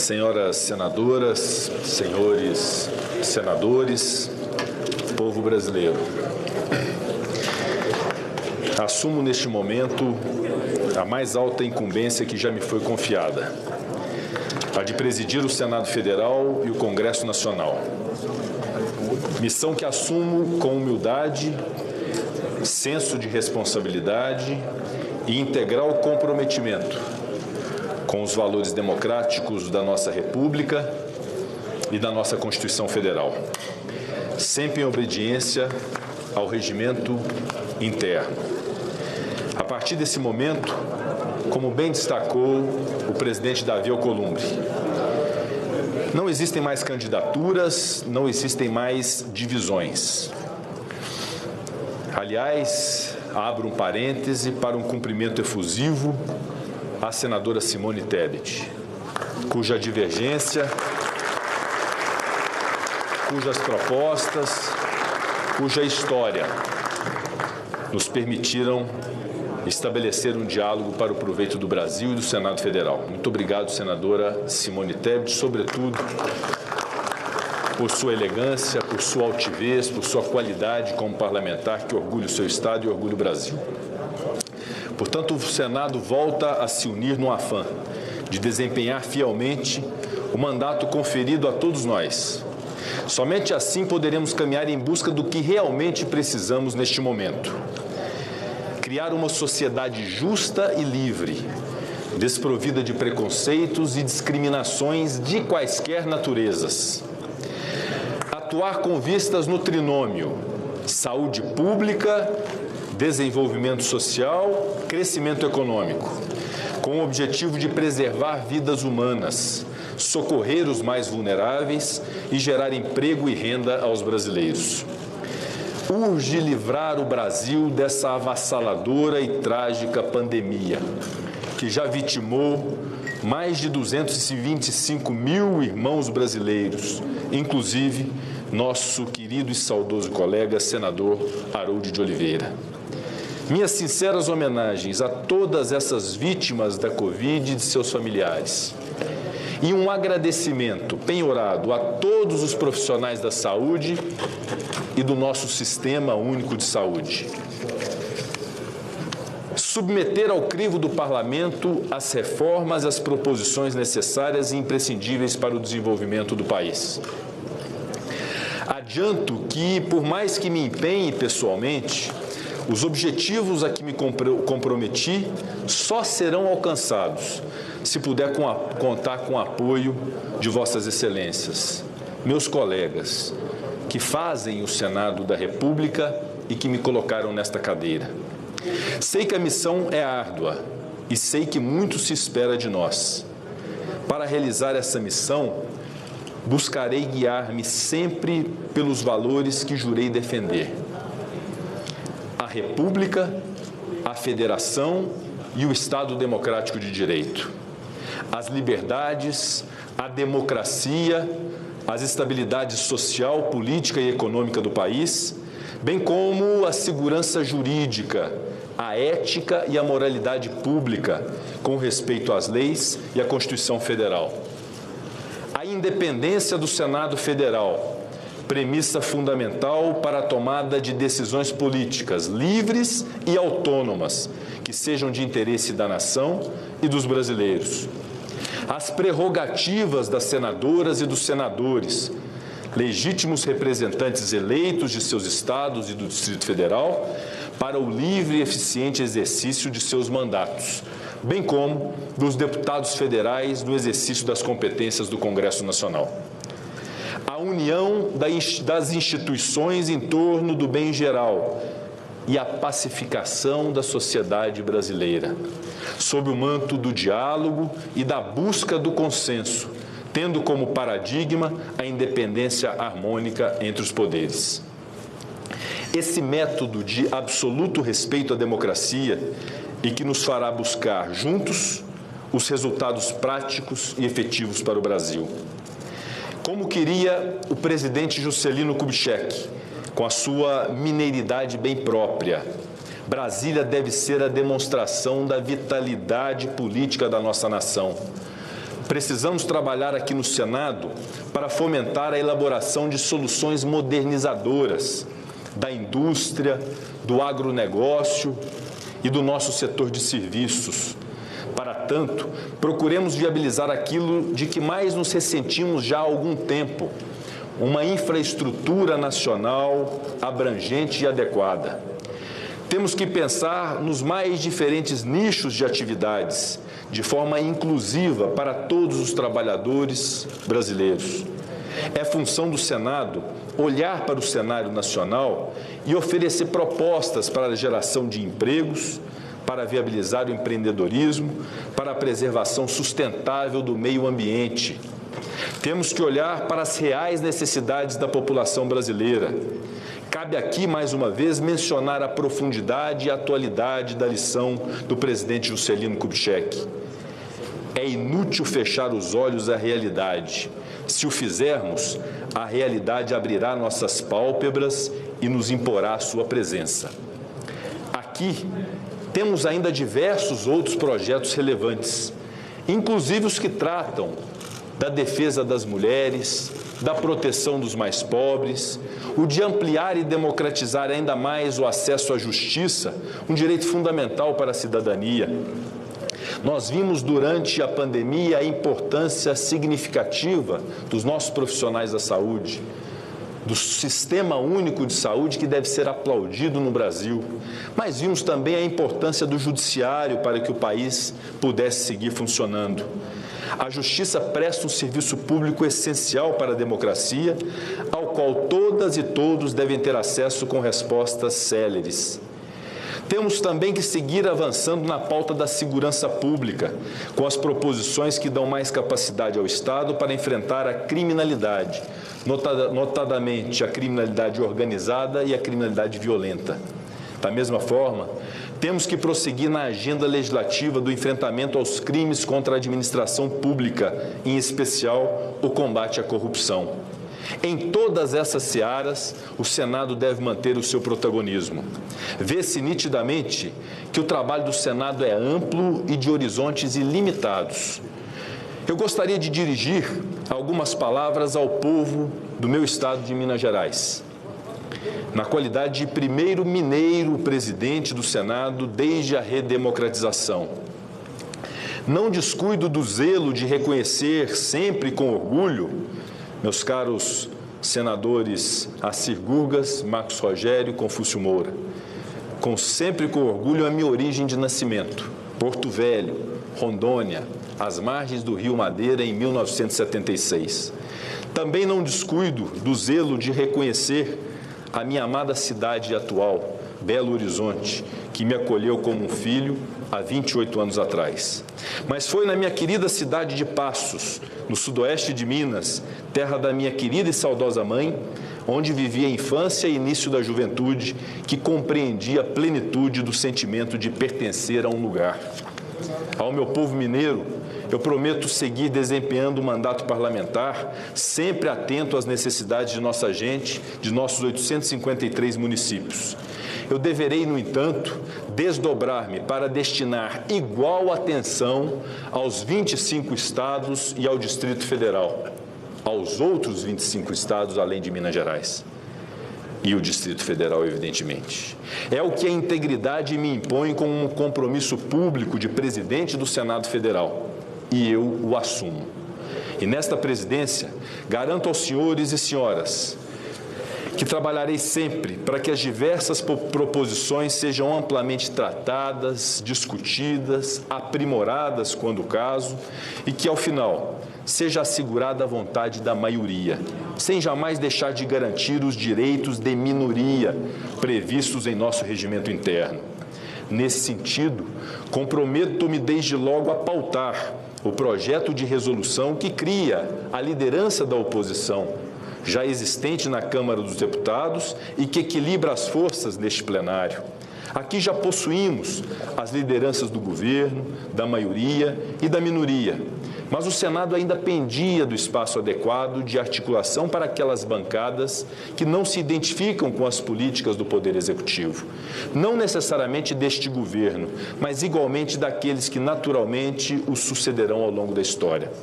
Senhoras senadoras, senhores senadores, povo brasileiro. Assumo neste momento a mais alta incumbência que já me foi confiada, a de presidir o Senado Federal e o Congresso Nacional. Missão que assumo com humildade, senso de responsabilidade e integral comprometimento com os valores democráticos da nossa República e da nossa Constituição Federal, sempre em obediência ao regimento interno. A partir desse momento, como bem destacou o presidente Davi Alcolumbre, não existem mais candidaturas, não existem mais divisões. Aliás, abro um parêntese para um cumprimento efusivo à senadora Simone Tebet, cuja divergência, cujas propostas, cuja história nos permitiram estabelecer um diálogo para o proveito do Brasil e do Senado Federal. Muito obrigado, senadora Simone Tebet, sobretudo por sua elegância, por sua altivez, por sua qualidade como parlamentar que orgulha o seu Estado e orgulha o Brasil. Portanto, o Senado volta a se unir no afã de desempenhar fielmente o mandato conferido a todos nós. Somente assim poderemos caminhar em busca do que realmente precisamos neste momento. Criar uma sociedade justa e livre, desprovida de preconceitos e discriminações de quaisquer naturezas. Atuar com vistas no trinômio: saúde pública, desenvolvimento social, crescimento econômico, com o objetivo de preservar vidas humanas, socorrer os mais vulneráveis e gerar emprego e renda aos brasileiros. Urge livrar o Brasil dessa avassaladora e trágica pandemia, que já vitimou mais de 225 mil irmãos brasileiros, inclusive nosso querido e saudoso colega, senador Harold de Oliveira. Minhas sinceras homenagens a todas essas vítimas da Covid e de seus familiares. E um agradecimento penhorado a todos os profissionais da saúde e do nosso Sistema Único de Saúde. Submeter ao crivo do Parlamento as reformas e as proposições necessárias e imprescindíveis para o desenvolvimento do país. Adianto que, por mais que me empenhe pessoalmente, os objetivos a que me comprometi só serão alcançados se puder contar com o apoio de Vossas Excelências, meus colegas, que fazem o Senado da República e que me colocaram nesta cadeira. Sei que a missão é árdua e sei que muito se espera de nós. Para realizar essa missão, buscarei guiar-me sempre pelos valores que jurei defender: a República, a Federação e o Estado Democrático de Direito, as liberdades, a democracia, as estabilidades social, política e econômica do país, bem como a segurança jurídica, a ética e a moralidade pública, com respeito às leis e à Constituição Federal. A independência do Senado Federal, premissa fundamental para a tomada de decisões políticas livres e autônomas, que sejam de interesse da nação e dos brasileiros. As prerrogativas das senadoras e dos senadores, legítimos representantes eleitos de seus estados e do Distrito Federal, para o livre e eficiente exercício de seus mandatos, bem como dos deputados federais no exercício das competências do Congresso Nacional. A união das instituições em torno do bem geral e a pacificação da sociedade brasileira, sob o manto do diálogo e da busca do consenso, tendo como paradigma a independência harmônica entre os poderes. Esse método de absoluto respeito à democracia e que nos fará buscar juntos os resultados práticos e efetivos para o Brasil. Como queria o presidente Juscelino Kubitschek, com a sua mineiridade bem própria, Brasília deve ser a demonstração da vitalidade política da nossa nação, Precisamos trabalhar aqui no Senado para fomentar a elaboração de soluções modernizadoras da indústria, do agronegócio e do nosso setor de serviços. Para tanto, procuremos viabilizar aquilo de que mais nos ressentimos já há algum tempo, uma infraestrutura nacional abrangente e adequada. Temos que pensar nos mais diferentes nichos de atividades, de forma inclusiva para todos os trabalhadores brasileiros. É função do Senado olhar para o cenário nacional e oferecer propostas para a geração de empregos, para viabilizar o empreendedorismo, para a preservação sustentável do meio ambiente. Temos que olhar para as reais necessidades da população brasileira. Cabe aqui, mais uma vez, mencionar a profundidade e a atualidade da lição do presidente Juscelino Kubitschek. É inútil fechar os olhos à realidade. Se o fizermos, a realidade abrirá nossas pálpebras e nos imporá sua presença. Aqui, temos ainda diversos outros projetos relevantes, inclusive os que tratam da defesa das mulheres, da proteção dos mais pobres, o de ampliar e democratizar ainda mais o acesso à justiça, um direito fundamental para a cidadania. Nós vimos durante a pandemia a importância significativa dos nossos profissionais da saúde, do Sistema Único de Saúde, que deve ser aplaudido no Brasil. Mas vimos também a importância do Judiciário para que o país pudesse seguir funcionando. A Justiça presta um serviço público essencial para a democracia, ao qual todas e todos devem ter acesso com respostas céleres. Temos também que seguir avançando na pauta da segurança pública, com as proposições que dão mais capacidade ao Estado para enfrentar a criminalidade, notadamente a criminalidade organizada e a criminalidade violenta. Da mesma forma, temos que prosseguir na agenda legislativa do enfrentamento aos crimes contra a administração pública, em especial o combate à corrupção. Em todas essas searas, o Senado deve manter o seu protagonismo. Vê-se nitidamente que o trabalho do Senado é amplo e de horizontes ilimitados. Eu gostaria de dirigir algumas palavras ao povo do meu estado de Minas Gerais, na qualidade de primeiro mineiro presidente do Senado desde a redemocratização. Não descuido do zelo de reconhecer sempre com orgulho, meus caros senadores Assir Gurgas, Marcos Rogério e Confúcio Moura, sempre com orgulho a minha origem de nascimento, Porto Velho, Rondônia, às margens do Rio Madeira, em 1976. Também não descuido do zelo de reconhecer a minha amada cidade atual, Belo Horizonte, que me acolheu como um filho há 28 anos atrás. Mas foi na minha querida cidade de Passos, no sudoeste de Minas, terra da minha querida e saudosa mãe, onde vivi a infância e início da juventude, que compreendi a plenitude do sentimento de pertencer a um lugar. Ao meu povo mineiro, eu prometo seguir desempenhando o mandato parlamentar, sempre atento às necessidades de nossa gente, de nossos 853 municípios. Eu deverei, no entanto, desdobrar-me para destinar igual atenção aos 25 estados e ao Distrito Federal, aos outros 25 estados, além de Minas Gerais. E o Distrito Federal, evidentemente. É o que a integridade me impõe como um compromisso público de presidente do Senado Federal. E eu o assumo. E nesta presidência, garanto aos senhores e senhoras que trabalharei sempre para que as diversas proposições sejam amplamente tratadas, discutidas, aprimoradas quando o caso, e que, ao final, seja assegurada a vontade da maioria, sem jamais deixar de garantir os direitos de minoria previstos em nosso regimento interno. Nesse sentido, comprometo-me desde logo a pautar o projeto de resolução que cria a liderança da oposição, já existente na Câmara dos Deputados e que equilibra as forças neste plenário. Aqui já possuímos as lideranças do governo, da maioria e da minoria, mas o Senado ainda pendia do espaço adequado de articulação para aquelas bancadas que não se identificam com as políticas do Poder Executivo. Não necessariamente deste governo, mas igualmente daqueles que naturalmente o sucederão ao longo da história.